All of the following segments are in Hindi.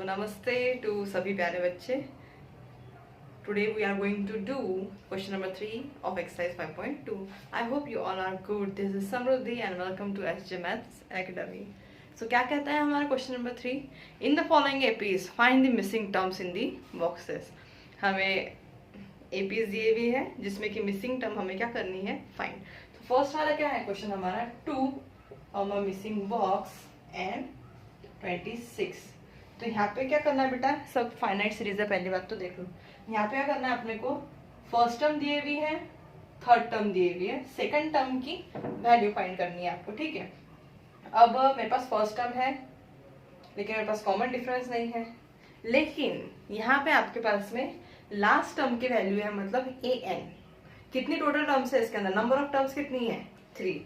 नमस्ते टू सभी प्यारे बच्चे। Today we are going to do question number 3 of exercise 5.2. I hope you all are good. This is Samriddhi and welcome to SJ maths academy. So क्या कहता है हमारा question number 3? In the following APs find the missing terms in the boxes. हमें एपीज दिए भी है जिसमें कि मिसिंग टर्म हमें क्या करनी है, फाइंड. तो फर्स्ट वाला क्या है क्वेश्चन हमारा, 2 मिसिंग बॉक्स एंड 26. तो यहाँ पे क्या करना है बेटा, सब फाइनाइट सीरीज है, पहली बात तो देख लो. यहाँ पे क्या करना है अपने को, फर्स्ट टर्म दिए हुई है, थर्ड टर्म दिए हुई है, सेकंड टर्म की वैल्यू फाइंड करनी है आपको. ठीक है. अब मेरे पास फर्स्ट टर्म है लेकिन मेरे पास कॉमन डिफरेंस नहीं है, लेकिन यहाँ पे आपके पास में लास्ट टर्म की वैल्यू है, मतलब ए एन. कितनी टोटल टर्म्स है इसके अंदर, नंबर ऑफ टर्म्स कितनी है, 3.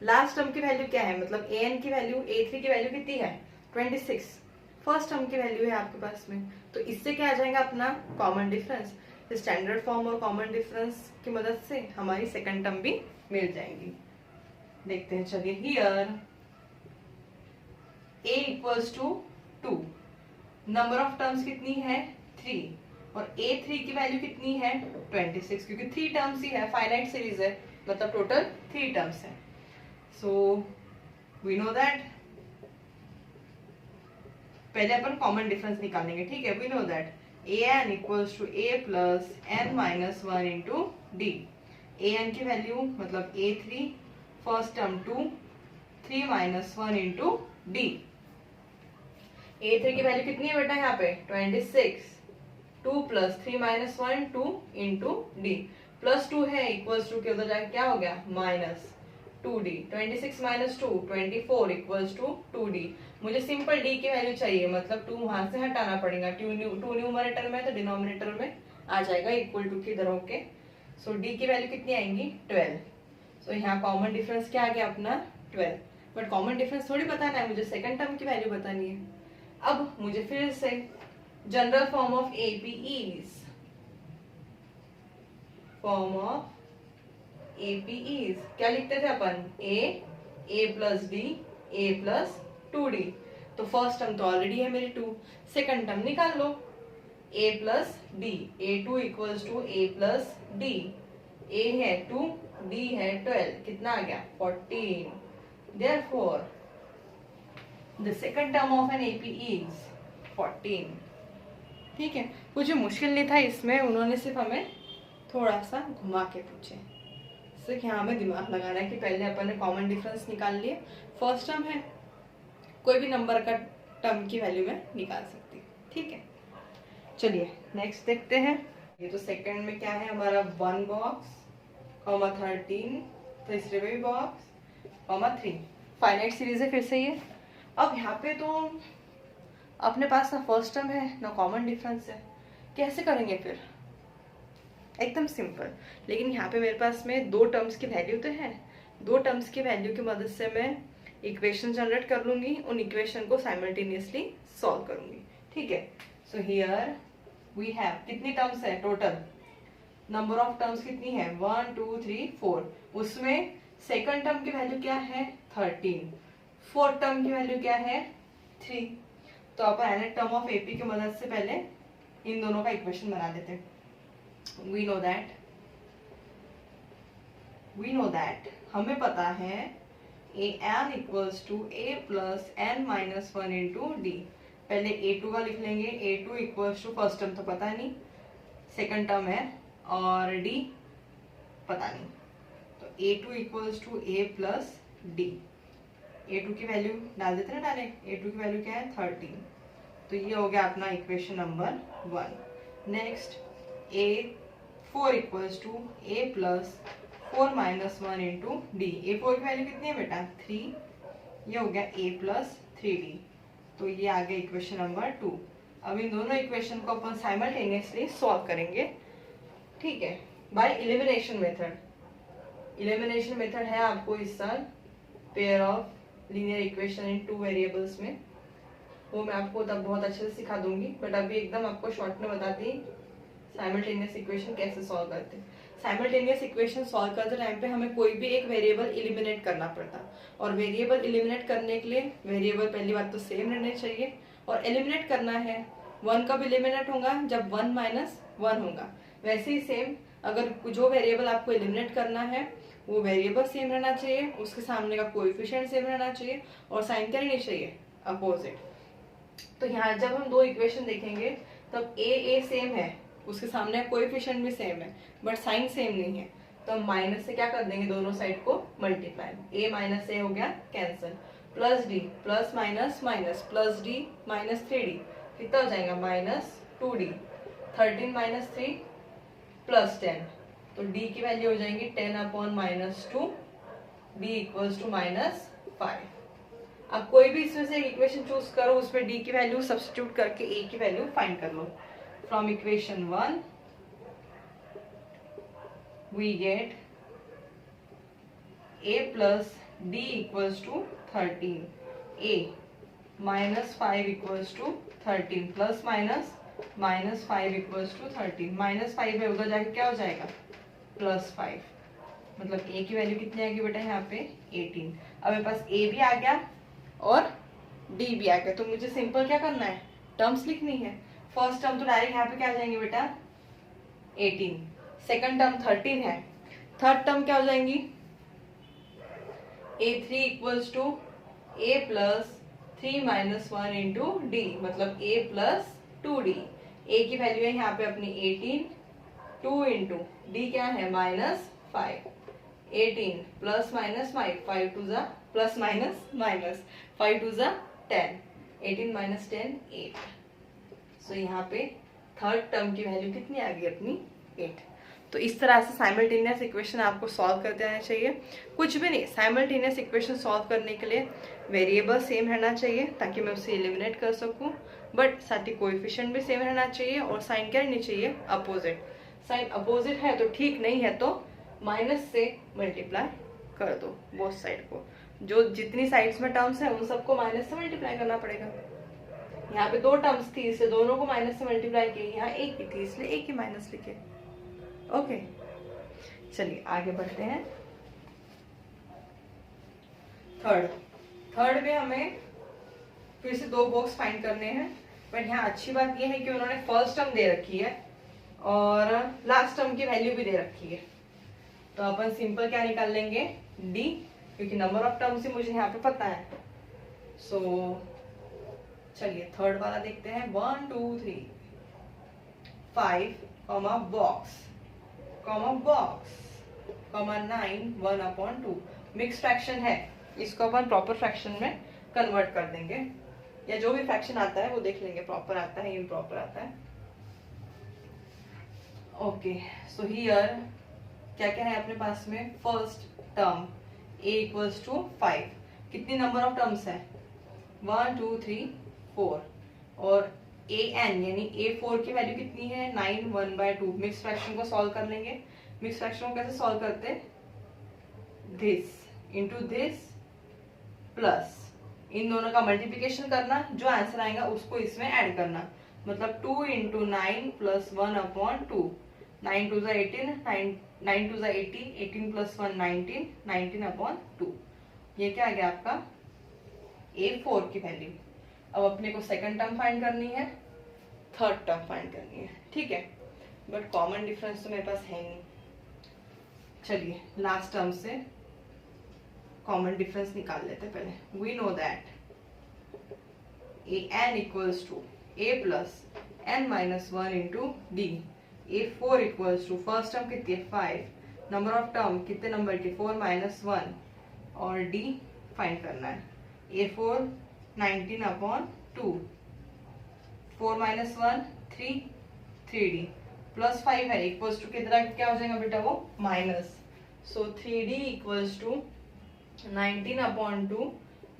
लास्ट टर्म की वैल्यू क्या है, मतलब ए एन की वैल्यू, A3 की वैल्यू कितनी है, 26. फर्स्ट टर्म की वैल्यू है आपके पास में, तो इससे क्या आ जाएगा अपना कॉमन डिफरेंस. स्टैंडर्ड फॉर्म और कॉमन डिफरेंस की मदद से हमारी सेकंड टर्म भी मिल जाएंगी. देखते हैं, चलिए. Here a equals to 2, number of terms कितनी है, 3, और A3 की वैल्यू कितनी है, 26, क्योंकि 3 टर्म्स ही है, फाइनाइट सीरीज है, मतलब टोटल 3 टर्म्स है. सो वी नो दैट, पहले अपन कॉमन डिफरेंस निकालेंगे. ठीक है. We know that a n equals to a plus n minus 1 into d. A n की वैल्यू मतलब A3, first term 2, 3 minus 1 into d. A3 की वैल्यू कितनी है बेटा यहाँ पे, 26. 2 plus 3 minus 1, 2 into D. Plus 2 है, इक्वल्स टू के उधर जाके क्या हो गया, minus 2d. 26 minus 2, 24 equals to 2d. मुझे सिंपल d की वैल्यू चाहिए, मतलब 2 वहां से हटाना पड़ेगा. 2 न्यूमरेटर में तो डिनोमिनेटर में आ जाएगा इक्वल टू की इधर होके. सो d की वैल्यू कितनी आएंगी, 12. सो यहाँ कॉमन डिफरेंस क्या आ गया अपना, 12. बट कॉमन डिफरेंस थोड़ी बताना है, मुझे सेकंड टर्म की वैल्यू बतानी है. अब मुझे फिर से general form of AP is, form of AP is क्या लिखते थे अपन, A plus D, A plus 2D. तो फर्स्ट टर्म तो ऑलरेडी है मेरी 2, सेकंड टर्म निकाल लो, A plus D. A2 equals to A plus D. A है 2, D है 12, कितना आ गया, 14. Therefore the second term of an AP is 14. ठीक है. कुछ मुश्किल नहीं था इसमें, उन्होंने सिर्फ हमें थोड़ा सा घुमा के पूछे. यहाँ हमें दिमाग लगाना है कि पहले अपन ने कॉमन डिफरेंस निकाल लिए, फर्स्ट टर्म है, कोई भी नंबर का टर्म की वैल्यू में निकाल सकती. ठीक है. चलिए नेक्स्ट देखते हैं. ये तो सेकंड में क्या है हमारा, 1 बॉक्स, 13, तीसरे में भी बॉक्स, 3. फाइनाइट सीरीज है फिर से ये. अब यहाँ पे तो अपने पास ना फर्स्ट टर्म है ना कॉमन डिफरेंस है, कैसे करेंगे फिर, एकदम सिंपल. लेकिन यहाँ पे मेरे पास में 2 टर्म्स की वैल्यू तो है, 2 टर्म्स की वैल्यू की मदद से मैं इक्वेशन जनरेट कर लूंगी, उन इक्वेशन को साइमल्टेनियसली सॉल्व करूंगी. ठीक है. सो हियर वी हैव, कितनी टर्म्स है टोटल, नंबर ऑफ टर्म्स कितनी है, 1 2 3 4. उसमें सेकंड टर्म की वैल्यू क्या है, 13. फोर्थ टर्म की वैल्यू क्या है, 3. तो अपन एनथ टर्म ऑफ एपी की मदद से पहले इन दोनों का इक्वेशन बना देते हैं. We know that हमें पता है a n equals to a plus n minus 1 into d. पहले a2 का लिख लेंगे. a2 equals to, first term तो पता नहीं, सेकंड टर्म है, और d पता नहीं. तो a2 equals to a plus d. a2 की वैल्यू डाल देते ना डायरेक्ट. a2 की वैल्यू क्या है, 13. तो ये हो गया अपना equation number 1. Next A4 equals to A plus 4 minus 1 into d. A4 की वैल्यू कितनी है बेटा, 3. ये हो गया A प्लस 3D. तो ये आ गया इक्वेशन नंबर 2. अब इन दोनों इक्वेशन को अपन साइमल्टेनियसली सॉल्व करेंगे. ठीक है. By elimination method. Elimination method है आपको इस साल pair of linear equation in 2 variables में, वो मैं आपको तब बहुत अच्छे से सिखा दूंगी. बट अभी एकदम आपको शॉर्ट में बता दी साइमल्टेनियस इक्वेशन कैसे सॉल्व करते हैं. साइमल्टेनियस इक्वेशन सॉल्व करते टाइम पे हमें कोई भी एक वेरिएबल एलिमिनेट करना पड़ता, और वेरिएबल एलिमिनेट करने के लिए वेरिएबल पहली बात तो सेम रहने चाहिए, और एलिमिनेट करना है। 1 कब एलिमिनेट होगा? जब 1 माइनस 1 होगा। वैसे ही सेम, अगर जो वेरिएबल आपको एलिमिनेट करना है वो वेरिएबल सेम रहना चाहिए, उसके सामने का कोएफिशिएंट सेम रहना चाहिए और साइन क्या रहनी चाहिए? अपोजिट। तो यहाँ जब हम दो इक्वेशन देखेंगे तब ए सेम है, उसके सामने कोएफिशिएंट भी सेम है, बट साइन सेम नहीं है, तो हम माइनस से क्या कर देंगे? दोनों साइड को मल्टीप्लाई। ए माइनस ए हो गया cancel, plus D plus minus minus, plus D minus 3d कितना हो जाएगा? Minus 2d। 13 माइनस 3 प्लस 10, तो d की वैल्यू हो जाएगी 10 upon minus 2, d equals to minus 5। अब कोई भी इसमें से एक इक्वेशन चूज करो, उसमें d की वैल्यू सब्स्टिट्यूट करके a की वैल्यू फाइंड कर लो। From equation 1 we get a plus d equals to 13, a minus 5 equals to 13 plus minus minus 5 equals to 13, minus 5 है उधर जाके क्या हो जाएगा? प्लस 5, मतलब a की वैल्यू कितनी आएगी बेटा यहाँ पे? 18। अब मेरे पास a भी आ गया और d भी आ गया, तो मुझे सिंपल क्या करना है? टर्म्स लिखनी है। फर्स्ट टर्म तो डायरेक्ट यहाँ पे क्या आ जाएंगे बेटा? 18। सेकंड टर्म 13 है, थर्ड टर्म क्या हो जाएंगी? a3 equals to a plus 3 minus 1 into d, मतलब a प्लस 2d। a की वैल्यू है यहाँ पे अपनी 18, 2 इंटू डी क्या है? माइनस 5। 18 प्लस माइनस 5 टू ज़ा प्लस माइनस माइनस 5 टू ज़ा 10, 18 माइनस 10 8। सो यहाँ पे थर्ड टर्म की वैल्यू कितनी आ गई अपनी? 8। तो इस तरह से साइमल्टेनियस इक्वेशन आपको सॉल्व करते आना चाहिए। कुछ भी नहीं, साइमल्टेनियस इक्वेशन सॉल्व करने के लिए वेरिएबल सेम रहना चाहिए ताकि मैं उसे एलिमिनेट कर सकूं, बट साथ ही कोएफिशिएंट भी सेम रहना चाहिए और साइन क्या रहनी चाहिए? अपोजिट। साइन अपोजिट है तो ठीक, नहीं है तो माइनस से मल्टीप्लाई कर दो बोथ साइड को। जो जितनी साइड्स में टर्म्स है उन सबको माइनस से मल्टीप्लाई करना पड़ेगा। यहाँ पे 2 टर्म्स थी इसलिए दोनों को माइनस से मल्टीप्लाई किए, यहाँ एक ही थी इसलिए एक ही माइनस लिखे। ओके, चलिए आगे बढ़ते हैं। थर्ड में हमें फिर से 2 बॉक्स फाइंड करने हैं, बट यहाँ अच्छी बात यह है कि उन्होंने फर्स्ट टर्म दे रखी है और लास्ट टर्म की वैल्यू भी दे रखी है, तो अपन सिंपल क्या निकाल लेंगे? d, क्योंकि नंबर ऑफ टर्म्स ही मुझे यहाँ पे पता है। सो चलिए थर्ड वाला देखते हैं। 1 2 3 5 comma box comma box comma 9 1 upon 2। Mix fraction है, इसको अपन प्रॉपर फ्रैक्शन में कन्वर्ट कर देंगे, या जो भी फ्रैक्शन आता है वो देख लेंगे, प्रॉपर आता है इम्प्रॉपर आता है। ओके, सो हियर क्या क्या है अपने पास में? First term a equals to 5, कितनी नंबर ऑफ टर्म्स है? 1 2 3 4, और an यानी a4 की वैल्यू कितनी है? 9 1/2। मिक्स फ्रैक्शन को सॉल्व कर लेंगे। मिक्स फ्रैक्शन को कैसे सॉल्व करते? दिस इंटू दिस प्लस इन दोनों का मल्टीप्लिकेशन करना, जो आंसर आएगा उसको इसमें ऐड करना, मतलब 2 into 9 plus 1 upon 2। 9 2 18, 9 2 80, 18 plus 1 19, 19 upon 2। ये क्या आ गया आपका? a4 की वैल्यू। अब अपने को सेकंड टर्म फाइंड करनी है, थर्ड टर्म फाइंड करनी है, ठीक है, बट कॉमन डिफरेंस तो मेरे पास है नहीं। चलिए लास्ट टर्म से कॉमन डिफरेंस निकाल लेते हैं पहले। We know that an equals to a plus n minus 1 into d. a4 equals to first term कितनी है? 5, नंबर ऑफ टर्म कितने नंबर की? 4 माइनस 1, और d फाइंड करना है। a4 19 upon 2, 4 minus 1 3, 3d plus 5 है, इक्वल्स टू कितना क्या हो जाएगा बेटा? वो minus. So 3d equals to 19 upon 2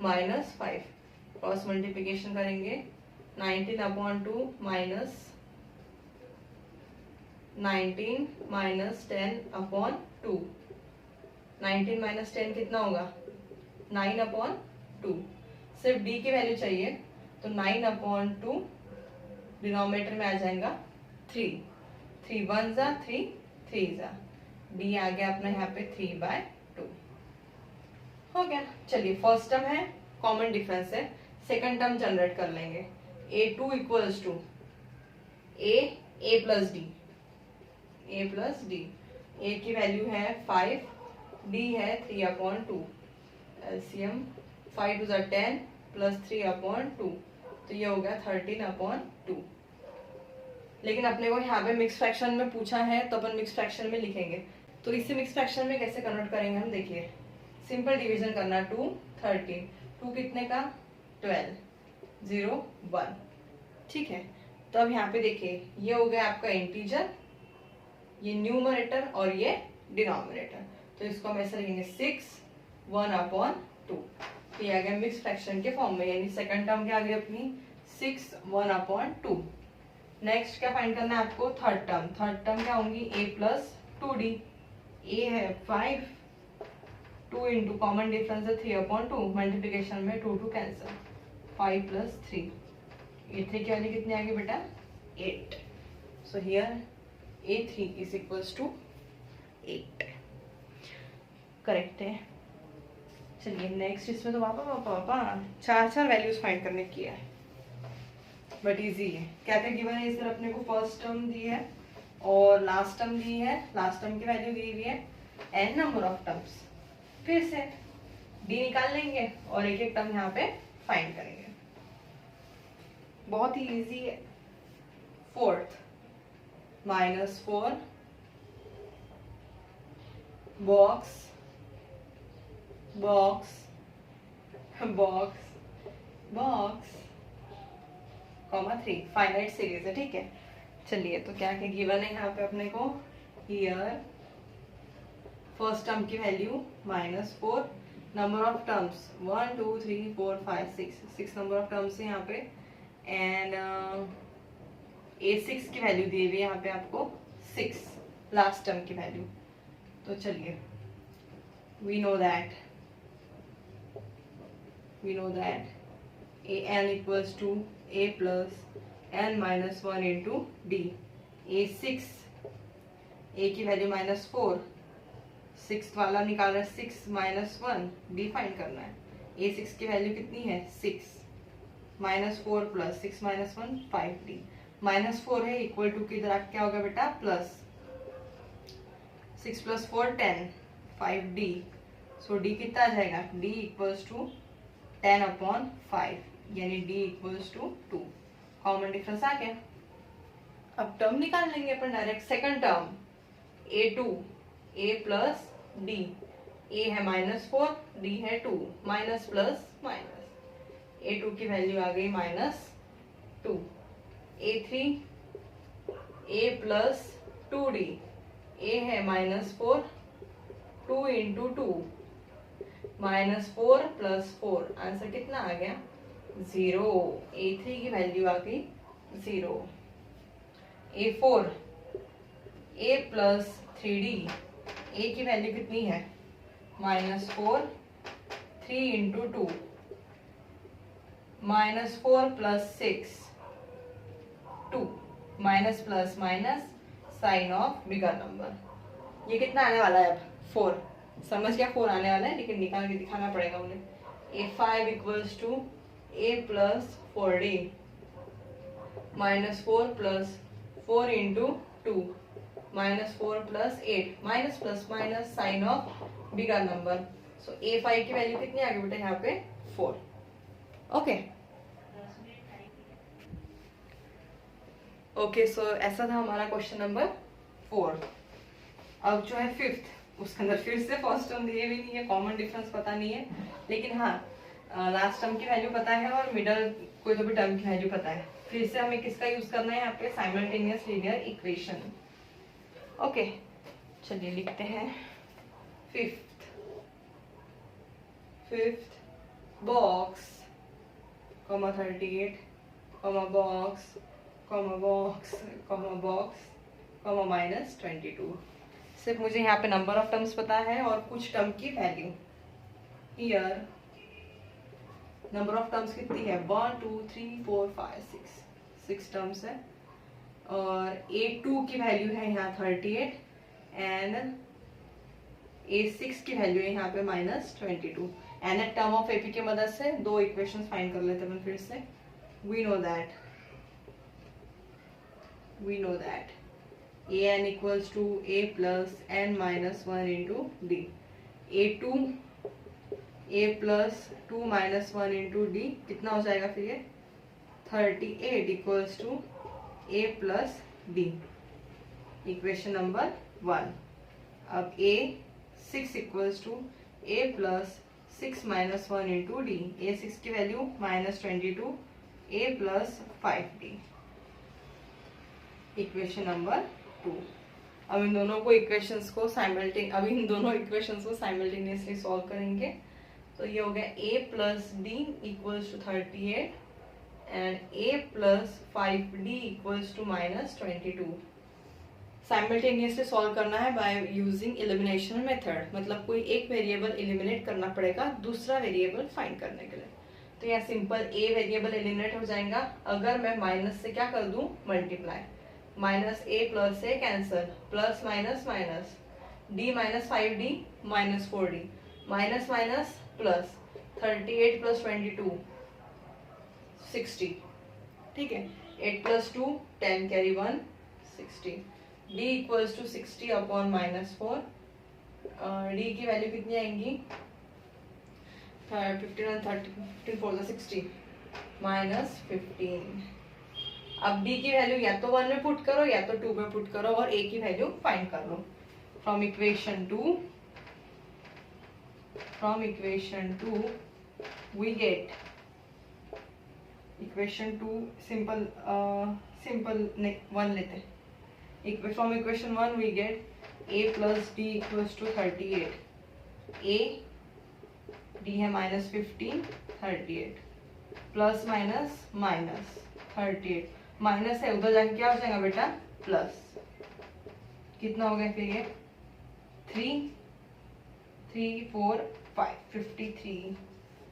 minus 5। Cross multiplication करेंगे, 19 upon 2 minus 19 minus 10 upon 2। 19 minus 10 कितना होगा? 9 अपॉन 2। सिर्फ d की वैल्यू चाहिए, तो 9 अपॉन 2 डिनोमिनेटर में आ जाएगा 3। 3 1 जा 3, 3 जा, d आ गया अपना यहाँ पे 3/2। हो गया। चलिए फर्स्ट टर्म है, कॉमन डिफरेंस है, सेकंड टर्म जनरेट कर लेंगे। A2 equals to A plus d, A plus d. A की वैल्यू है 5, D है 3/2, एलसीएम 5 टू 10 प्लस 3/2, तो ये हो गया 13/2। लेकिन अपने को यहाँ पे मिक्स फ्रैक्शन में पूछा है तो अपन मिक्स फ्रैक्शन में लिखेंगे। तो इसे मिक्स फ्रैक्शन में कैसे कन्वर्ट करेंगे हम, देखिए सिंपल डिवीजन करना, 2 13, 2 कितने का 12, 0 1, ठीक है। तो अब यहाँ पे देखिए ये हो गया आपका इंटीजर, ये न्यूमरेटर और ये डिनोमिनेटर, तो इसको हम ऐसे लिखेंगे 6 1/2, तो ये आ गया मिक्स फ्रैक्शन के फॉर्म में, यानी सेकंड टर्म क्या आ गई अपनी 6 1/2। नेक्स्ट क्या फाइंड करना है आपको, थर्ड टर्म क्या होंगी a प्लस 2d, a है 5, 2 इंटू कॉमन डिफरेंस है 3/2, मल्टीप्लीकेशन में 2 2 कैंसिल, 5 प्लस 3, a3 की वैल्यू कितनी आ गई बेटा 8, so here a3 is equals to 8, correct है। चलिए नेक्स्ट, इसमें तो पापा चार वैल्यूज फाइंड करने की है, बट इजी है। क्या क्या गिवन है, इस तरह अपने को फर्स्ट टर्म दी है और लास्ट टर्म दी है, लास्ट टर्म की वैल्यू दी हुई है एन नंबर ऑफ टर्म्स, फिर से डी निकाल लेंगे और एक एक टर्म यहाँ पे फाइंड करेंगे, बहुत ही इजी है। Fourth -4 box box box box comma 3, finite series है, ठीक है। चलिए तो क्या क्या गिवन है यहाँ पे अपने को, हियर फर्स्ट टर्म की value -4, number of terms 1 2 3 4 5 6 number of terms है यहाँ पे, एंड A6 की वैल्यू दी हुई है यहाँ पे आपको 6, लास्ट टर्म की वैल्यू। तो चलिए we know that an equals to a plus n minus 1 into d, a6 a की वैल्यू -4, 6 वाला निकाल रहा है 6 -1, d फाइंड करना है, a6 की वैल्यू कितनी है 6, -4 प्लस 6 -1 5d, -4 है इक्वल टू की इधर क्या होगा बेटा प्लस, 6 + 4 10, 5d, सो d कितना आ जाएगा, d इक्वल्स टू 10/5, यानी d equals to 2, common difference आ गया। अब टर्म निकाल लेंगे अपन direct, second term a2 a plus d, a है -4, d है 2, माइनस प्लस माइनस, a2 की वैल्यू आ गई -2, a3 a plus 2d, a है -4, 2 इंटू 2, -4 प्लस 4, आंसर कितना आ गया 0, a3 की वैल्यू आ गई 0, a4 a plus 3d, a की वैल्यू कितनी है -4, 3 इंटू 2, -4 plus 6 2, minus plus minus sign of bigger number, ये कितना आने वाला है अब 4, समझ गया 4 आने वाला है, लेकिन निकाल के दिखाना पड़ेगा उन्हें। a5 equals to a plus 4d, -4 plus 4 into 2, -4 plus 8, minus plus minus sign of bigger number, so a5 की वैल्यू कितनी आ गई बेटा यहाँ पे 4, ओके सो ऐसा था हमारा क्वेश्चन नंबर 4। अब जो है 5th, उसके अंदर फिर से फर्स्ट टर्म दिए भी नहीं है, कॉमन डिफरेंस पता नहीं है, लेकिन हाँ लास्ट टर्म की वैल्यू पता है और मिडल कोई तो भी टर्म की वैल्यू पता है। फिर से हमें किसका यूज करना है यहाँ पे, साइमल्टेनियस लीनियर इक्वेशन। ओके चलिए लिखते हैं 5th box, 38, box, box, box, -22। सिर्फ मुझे यहाँ पे नंबर ऑफ टर्म्स पता है और कुछ टर्म की value. Here number of terms कितनी है 1 2 3 4 5 6 टर्म्स है, और a2 की वैल्यू है यहाँ 38 एंड a6 की वैल्यू है यहाँ पे -22। एन टर्म ऑफ एपी की मदद से दो इक्वेशंस फाइंड कर लेते हैं फिर से। we know that an equals to a plus n minus 1 into d. a plus 2 minus 1 into d कितना हो जाएगा फिर ये 38 equals to a plus d. Equation number 1. अब a 6 equals to a plus 6 minus 1 into d. a 6 की value -22 a plus 5d. Equation number 2. अब इन दोनों इक्वेशंस को साइमल्टेनियसली सॉल्व करेंगे. तो ये हो गया a plus d equals to 38 and a plus 5d equals to -22. Simultaneously solve करना है बाय यूजिंग एलिमिनेशन मेथड. मतलब कोई एक वेरिएबल एलिमिनेट करना पड़ेगा दूसरा वेरिएबल फाइंड करने के लिए. तो यहाँ सिंपल a वेरिएबल एलिमिनेट हो जाएगा अगर मैं माइनस से क्या कर दूं, multiply. Minus a plus a cancel, plus minus minus, d minus 5d minus 4d, minus minus plus, 38 plus 22 60. ठीक है. 8 plus 2 10 carry 1 60. d equals to 60 upon -4. d की वैल्यू कितनी आएंगी 15 और 30, 15 4 60 -15. अब d की वैल्यू या तो 1 में पुट करो या तो 2 में पुट करो और a की वैल्यू फाइंड कर लो. From equation 2 we get equation 2 simple 1 लेते हैं. From equation 1 we get a plus d equals to 38. d है -15 38 प्लस माइनस माइनस 38 माइनस है उधर जाके क्या हो जाएगा बेटा प्लस. कितना हो गया फिर ये 3 4 5 53.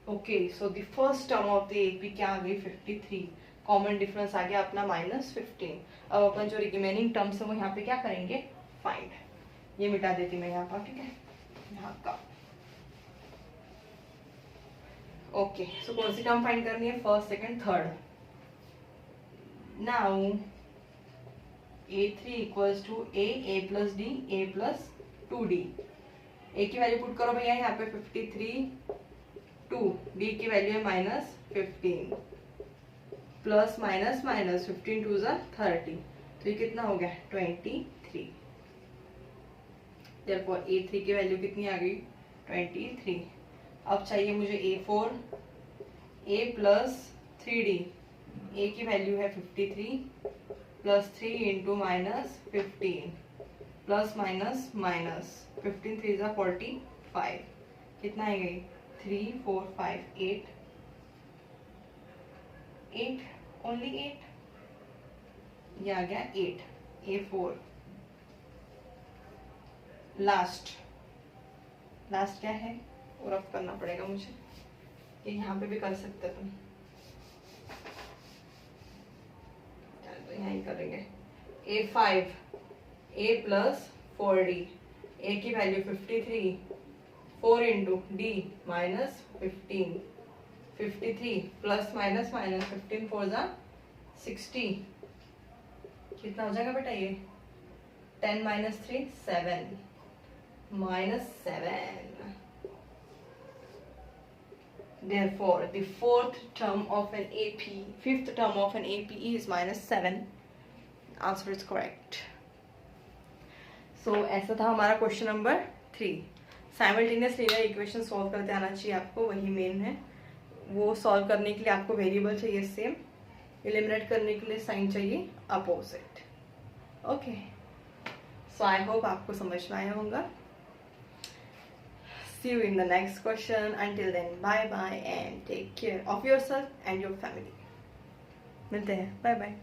Okay. So the first term of the AP क्या आ गई 53. कॉमन डिफरेंस आ गया अपना -15. अब अपन जो रिमेनिंग टर्म्स है वो यहाँ पे क्या करेंगे फाइंड. ये मिटा देती मैं यहाँ पर. ठीक है. यहाँ का ओके. सो कौन सी टर्म फाइंड करनी है first second third. Now a3 equals to a plus d a plus 2d. a की वैल्यू पुट करो भैया यहाँ पे 53 2. d की वैल्यू है -15 प्लस माइनस माइनस 15 2 30. तो ये कितना हो गया 23. therefore a3 की वैल्यू कितनी आ गई 23. अब चाहिए मुझे a4 a plus 3d. a की वैल्यू है 53 plus 3 into -15 plus minus minus 15 3 45. कितना आ गई 3 4 5 8 ओनली 8. ये आ गया 8. a4 लास्ट क्या है वो रफ करना पड़ेगा मुझे. ये यहाँ पे भी कर सकते तुम. तो यहाँ ही करेंगे. a5 a plus 4d. a की value 53 4 into d -15 53 plus minus minus 15 4 60. कितना हो जाएगा बेटा ये 10 - 3 7 -7. Therefore the fifth term of an AP is -7. Answer is correct. So ऐसा था हमारा question number 3. Simultaneous linear equation solve करते आना चाहिए आपको, वही मेन है. वो सॉल्व करने के लिए आपको वेरिएबल चाहिए सेम, एलिमिनेट करने के लिए साइन चाहिए opposite. Okay. So I hope आपको समझ में आया होगा. See you in the next question. Until then, bye bye and take care of yourself and your family. मिलते हैं. Bye bye.